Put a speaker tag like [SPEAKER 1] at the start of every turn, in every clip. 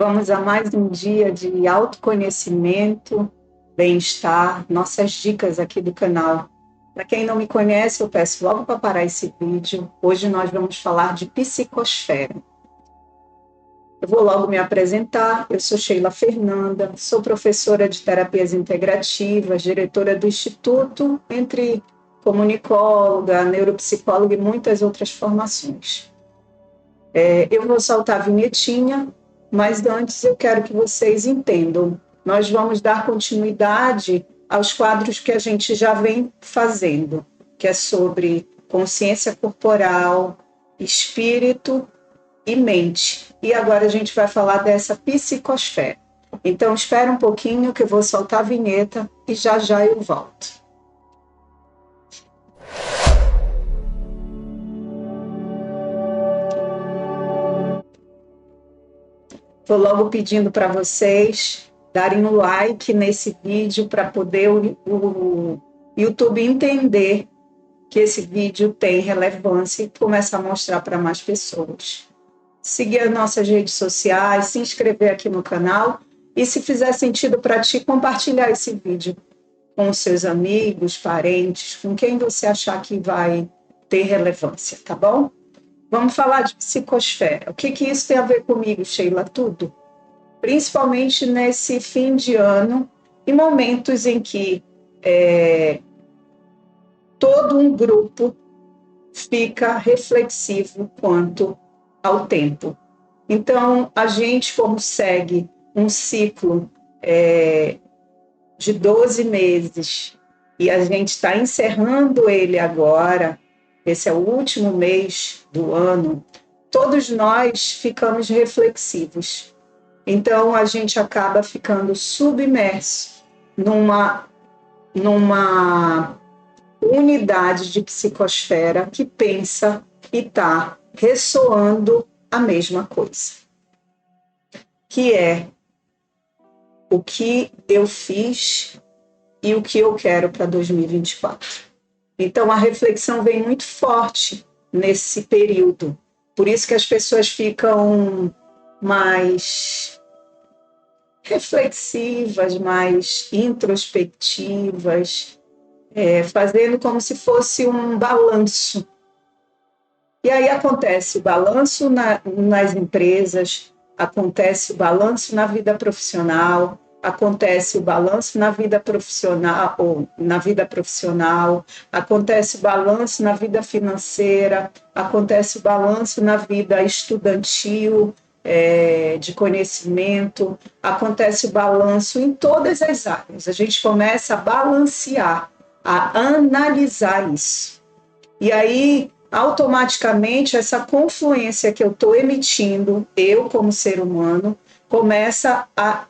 [SPEAKER 1] Vamos a mais um dia de autoconhecimento, bem-estar, nossas dicas aqui do canal. Para quem não me conhece, eu peço logo para parar esse vídeo. Hoje nós vamos falar de psicosfera. Eu vou logo me apresentar. Eu sou Sheila Fernanda, sou professora de terapias integrativas, diretora do Instituto, entre comunicóloga, neuropsicóloga e muitas outras formações. Eu vou soltar a vinhetinha, mas antes eu quero que vocês entendam. Nós vamos dar continuidade aos quadros que a gente já vem fazendo, que é sobre consciência corporal, espírito e mente. E agora a gente vai falar dessa psicosfera. Então, espera um pouquinho que eu vou soltar a vinheta e já já eu volto. Estou logo pedindo para vocês darem um like nesse vídeo para poder o YouTube entender que esse vídeo tem relevância e começar a mostrar para mais pessoas. Seguir as nossas redes sociais, se inscrever aqui no canal e, se fizer sentido para ti, compartilhar esse vídeo com seus amigos, parentes, com quem você achar que vai ter relevância, tá bom? Vamos falar de psicosfera. O que isso tem a ver comigo, Sheila? Tudo. Principalmente nesse fim de ano e momentos em que todo um grupo fica reflexivo quanto ao tempo. Então, a gente, como segue um ciclo de 12 meses e a gente está encerrando ele agora, esse é o último mês do ano, todos nós ficamos reflexivos. Então, a gente acaba ficando submerso numa unidade de psicosfera que pensa e está ressoando a mesma coisa, que é o que eu fiz e o que eu quero para 2024. Então, a reflexão vem muito forte nesse período. Por isso que as pessoas ficam mais reflexivas, mais introspectivas, fazendo como se fosse um balanço. E aí acontece o balanço nas empresas, acontece o balanço na vida profissional, acontece o balanço na vida profissional, acontece o balanço na vida financeira, acontece o balanço na vida estudantil, de conhecimento, acontece o balanço em todas as áreas. A gente começa a balancear, a analisar isso. E aí, automaticamente, essa confluência que eu estou emitindo, eu como ser humano, começa a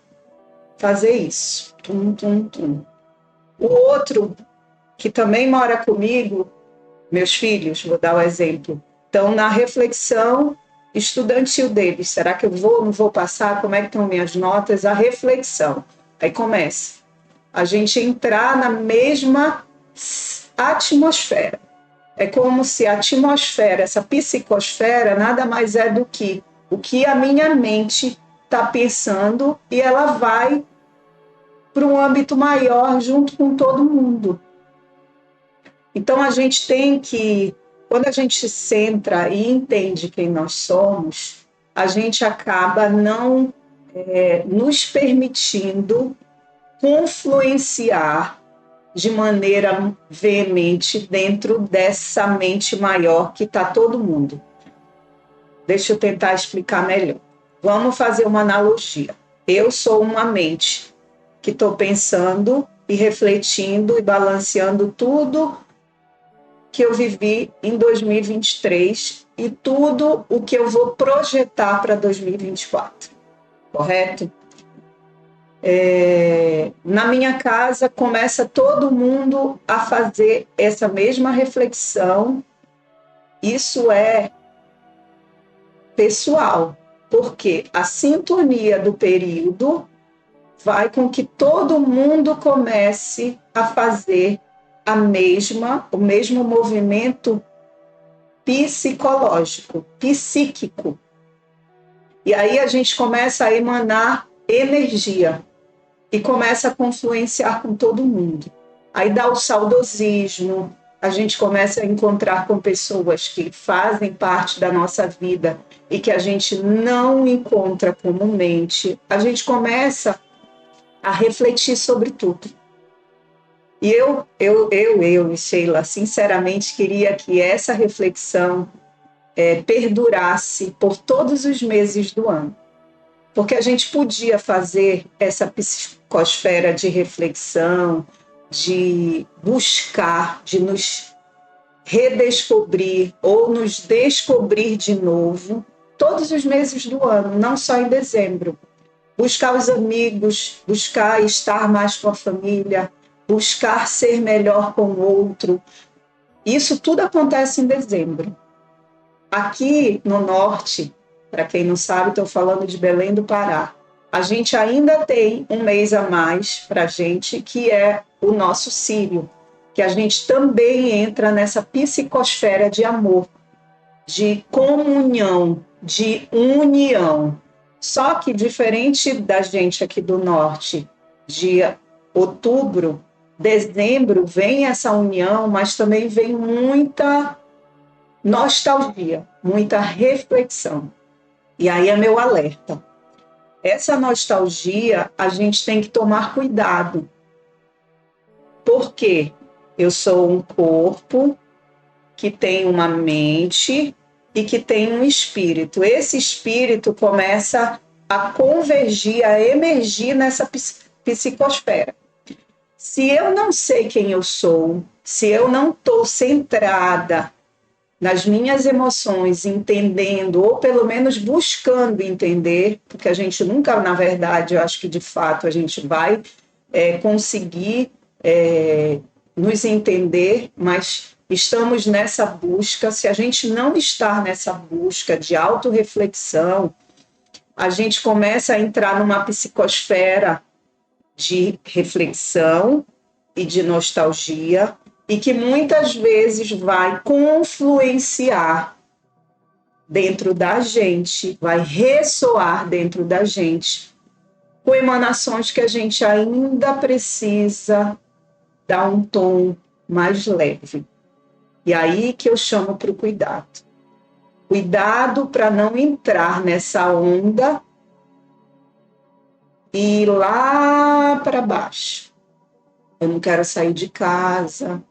[SPEAKER 1] fazer isso. Tum, tum, tum. O outro, que também mora comigo, meus filhos, vou dar o exemplo, estão na reflexão estudantil deles. Será que eu vou, não vou passar? Como é que estão minhas notas? A reflexão. Aí começa a gente entrar na mesma atmosfera. É como se a atmosfera, essa psicosfera, nada mais é do que o que a minha mente está pensando e ela vai para um âmbito maior junto com todo mundo. Então, a gente tem que, quando a gente se centra e entende quem nós somos, a gente acaba não nos permitindo confluenciar de maneira veemente dentro dessa mente maior que está todo mundo. Deixa eu tentar explicar melhor. Vamos fazer uma analogia. Eu sou uma mente que estou pensando e refletindo e balanceando tudo que eu vivi em 2023 e tudo o que eu vou projetar para 2024, correto? Na minha casa começa todo mundo a fazer essa mesma reflexão. Isso é pessoal, porque a sintonia do período vai com que todo mundo comece a fazer o mesmo movimento psicológico, psíquico. E aí a gente começa a emanar energia e começa a confluenciar com todo mundo. Aí dá o saudosismo, a gente começa a encontrar com pessoas que fazem parte da nossa vida e que a gente não encontra comumente. A gente começa a refletir sobre tudo. E eu e Sheila, sinceramente, queria que essa reflexão perdurasse por todos os meses do ano. Porque a gente podia fazer essa psicosfera de reflexão, de buscar, de nos redescobrir ou nos descobrir de novo, todos os meses do ano, não só em dezembro. Buscar os amigos, buscar estar mais com a família, buscar ser melhor com o outro. Isso tudo acontece em dezembro. Aqui no norte, para quem não sabe, estou falando de Belém do Pará. A gente ainda tem um mês a mais para a gente, que é o nosso Círio, que a gente também entra nessa psicosfera de amor, de comunhão, de união. Só que diferente da gente aqui do norte, de outubro, dezembro, vem essa união, mas também vem muita nostalgia, muita reflexão. E aí é meu alerta. Essa nostalgia, a gente tem que tomar cuidado. Porque eu sou um corpo que tem uma mente e que tem um espírito. Esse espírito começa a convergir, a emergir nessa psicosfera. Se eu não sei quem eu sou, se eu não estou centrada nas minhas emoções, entendendo, ou pelo menos buscando entender, porque a gente nunca, na verdade, eu acho que de fato a gente vai conseguir nos entender, mas estamos nessa busca. Se a gente não estar nessa busca de autorreflexão, a gente começa a entrar numa psicosfera de reflexão e de nostalgia, e que muitas vezes vai confluenciar dentro da gente, vai ressoar dentro da gente, com emanações que a gente ainda precisa dar um tom mais leve. E aí que eu chamo para o cuidado. Cuidado para não entrar nessa onda e ir lá para baixo. Eu não quero sair de casa,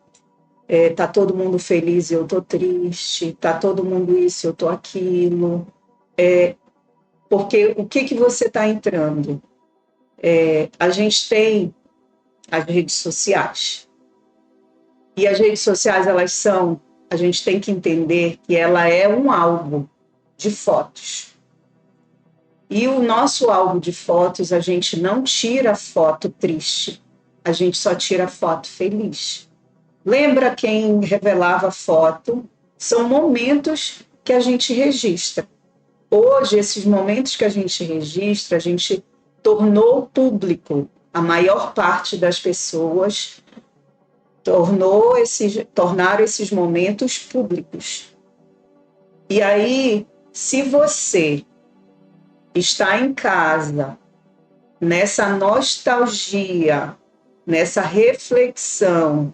[SPEAKER 1] tá todo mundo feliz e eu tô triste, tá todo mundo isso e eu tô aquilo. Porque o que você está entrando? A gente tem as redes sociais. E as redes sociais, a gente tem que entender que ela é um álbum de fotos. E o nosso álbum de fotos, a gente não tira foto triste, a gente só tira foto feliz. Lembra quem revelava foto? São momentos que a gente registra. Hoje, esses momentos que a gente registra, a gente tornou público. A maior parte das pessoas tornaram esses momentos públicos. E aí, se você está em casa, nessa nostalgia, nessa reflexão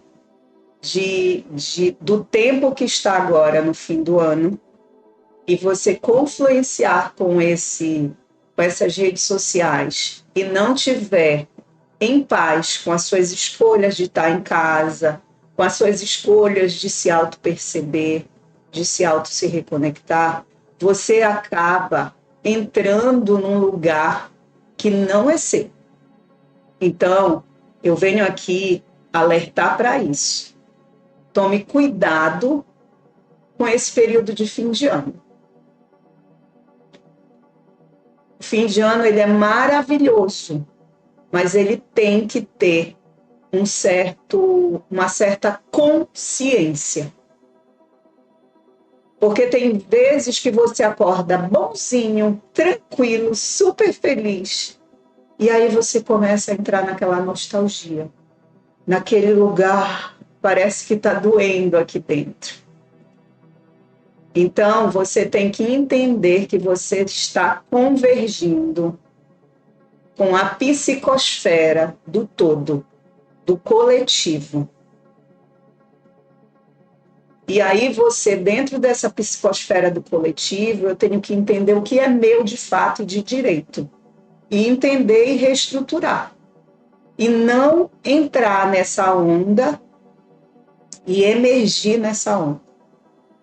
[SPEAKER 1] do tempo que está agora no fim do ano, e você confluenciar com essas redes sociais e não tiver em paz com as suas escolhas de estar em casa, com as suas escolhas de se auto-perceber, de se reconectar, você acaba entrando num lugar que não é seu. Então, eu venho aqui alertar para isso. Tome cuidado com esse período de fim de ano. O fim de ano ele é maravilhoso, mas ele tem que ter uma certa consciência. Porque tem vezes que você acorda bonzinho, tranquilo, super feliz, e aí você começa a entrar naquela nostalgia, naquele lugar, parece que está doendo aqui dentro. Então, você tem que entender que você está convergindo com a psicosfera do todo, do coletivo. E aí você, dentro dessa psicosfera do coletivo, eu tenho que entender o que é meu de fato e de direito. E entender e reestruturar. E não entrar nessa onda e emergir nessa onda.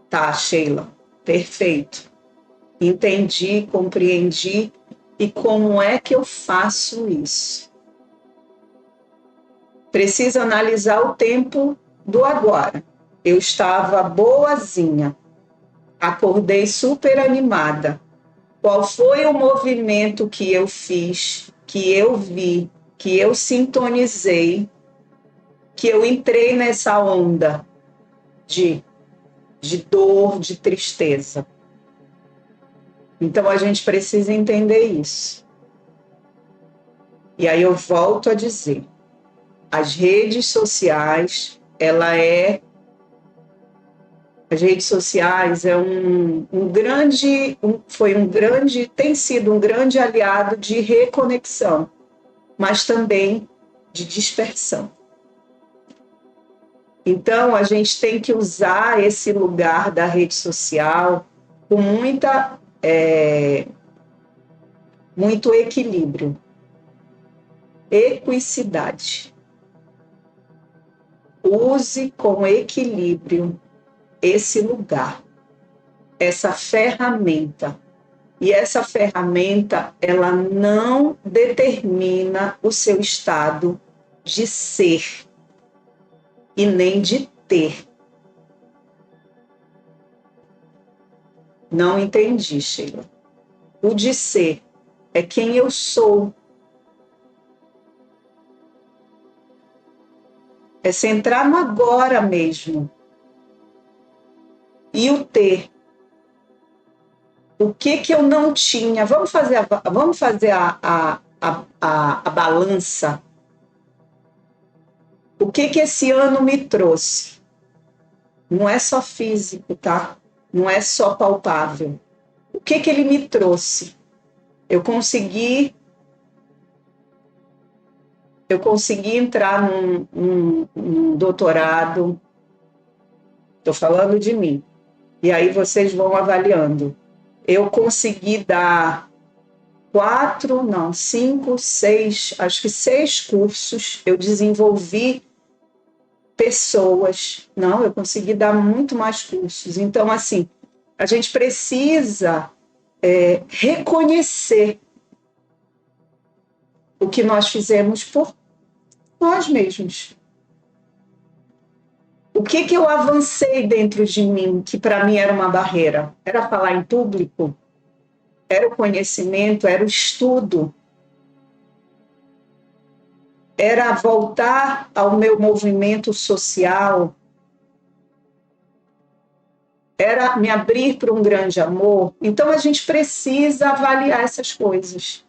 [SPEAKER 1] Tá, Sheila, perfeito. Entendi, compreendi. E como é que eu faço isso? Preciso analisar o tempo do agora. Eu estava boazinha, acordei super animada. Qual foi o movimento que eu fiz, que eu vi, que eu sintonizei, que eu entrei nessa onda de dor, de tristeza? Então a gente precisa entender isso. E aí eu volto a dizer, as redes sociais, as redes sociais tem sido um grande aliado de reconexão, mas também de dispersão. Então, a gente tem que usar esse lugar da rede social com muito equilíbrio, equicidade. Use com equilíbrio esse lugar, essa ferramenta. E essa ferramenta, ela não determina o seu estado de ser e nem de ter. Não entendi, Sheila. O de ser é quem eu sou. É centrar no agora mesmo. E o ter. O que eu não tinha? Vamos fazer a balança. O que esse ano me trouxe? Não é só físico, tá? Não é só palpável. O que ele me trouxe? Eu consegui entrar num doutorado. Estou falando de mim. E aí vocês vão avaliando. Eu consegui dar 6 cursos. Eu desenvolvi pessoas. Não, eu consegui dar muito mais cursos. Então, assim, a gente precisa reconhecer o que nós fizemos por nós mesmos. O que eu avancei dentro de mim, que para mim era uma barreira? Era falar em público? Era o conhecimento? Era o estudo? Era voltar ao meu movimento social? Era me abrir para um grande amor? Então, a gente precisa avaliar essas coisas.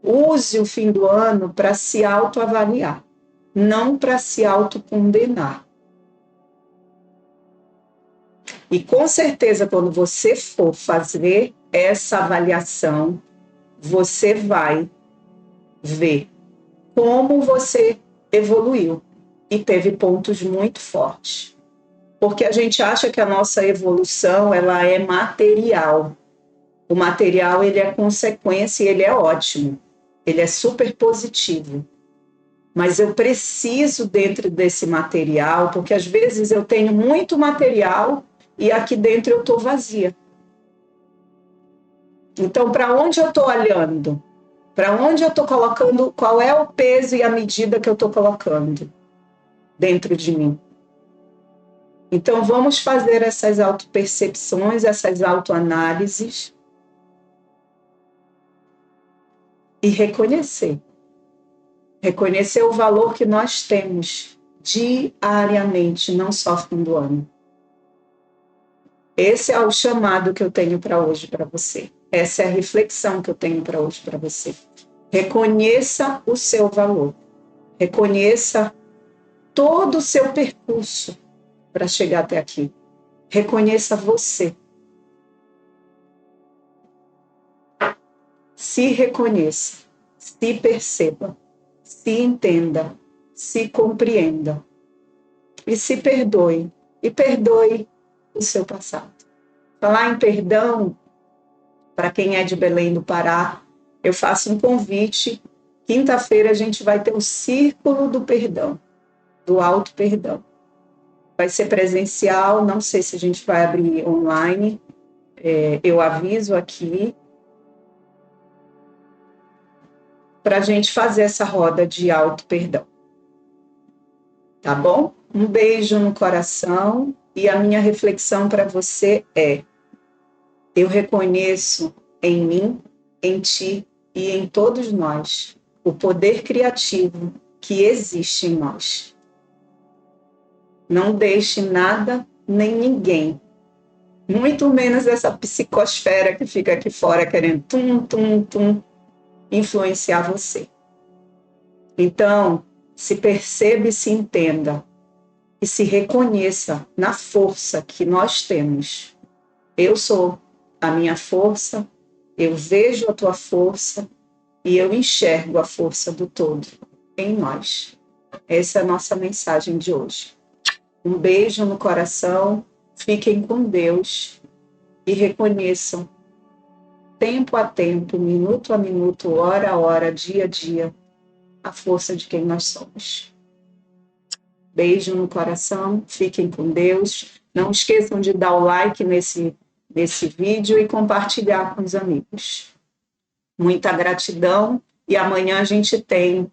[SPEAKER 1] Use o fim do ano para se autoavaliar, não para se autocondenar. E com certeza, quando você for fazer essa avaliação, você vai ver como você evoluiu e teve pontos muito fortes. Porque a gente acha que a nossa evolução ela é material. O material ele é consequência e ele é ótimo. Ele é super positivo. Mas eu preciso dentro desse material, porque às vezes eu tenho muito material e aqui dentro eu estou vazia. Então, para onde eu estou olhando? Para onde eu estou colocando? Qual é o peso e a medida que eu estou colocando dentro de mim? Então, vamos fazer essas autopercepções, essas autoanálises e reconhecer. Reconhecer o valor que nós temos diariamente, não só fim do ano. Esse é o chamado que eu tenho para hoje para você. Essa é a reflexão que eu tenho para hoje para você. Reconheça o seu valor. Reconheça todo o seu percurso para chegar até aqui. reconheça você. Se reconheça, se perceba, se entenda, se compreenda e se perdoe. E perdoe o seu passado. Falar em perdão, para quem é de Belém do Pará, eu faço um convite. Quinta-feira a gente vai ter o Círculo do Perdão, do Auto Perdão. Vai ser presencial, não sei se a gente vai abrir online, eu aviso aqui, para a gente fazer essa roda de auto perdão. Tá bom? Um beijo no coração e a minha reflexão para você é: eu reconheço em mim, em ti e em todos nós o poder criativo que existe em nós. Não deixe nada nem ninguém, muito menos essa psicosfera que fica aqui fora querendo influenciar você. Então, se perceba e se entenda e se reconheça na força que nós temos. Eu sou a minha força, eu vejo a tua força e eu enxergo a força do todo em nós. Essa é a nossa mensagem de hoje. Um beijo no coração, fiquem com Deus e reconheçam, tempo a tempo, minuto a minuto, hora a hora, dia a dia, a força de quem nós somos. Beijo no coração, fiquem com Deus. Não esqueçam de dar o like nesse vídeo e compartilhar com os amigos. Muita gratidão e amanhã a gente tem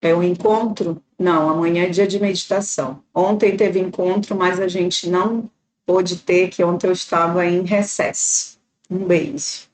[SPEAKER 1] um encontro? Não, amanhã é dia de meditação. Ontem teve encontro, mas a gente não pôde ter, que ontem eu estava em recesso. Um beijo.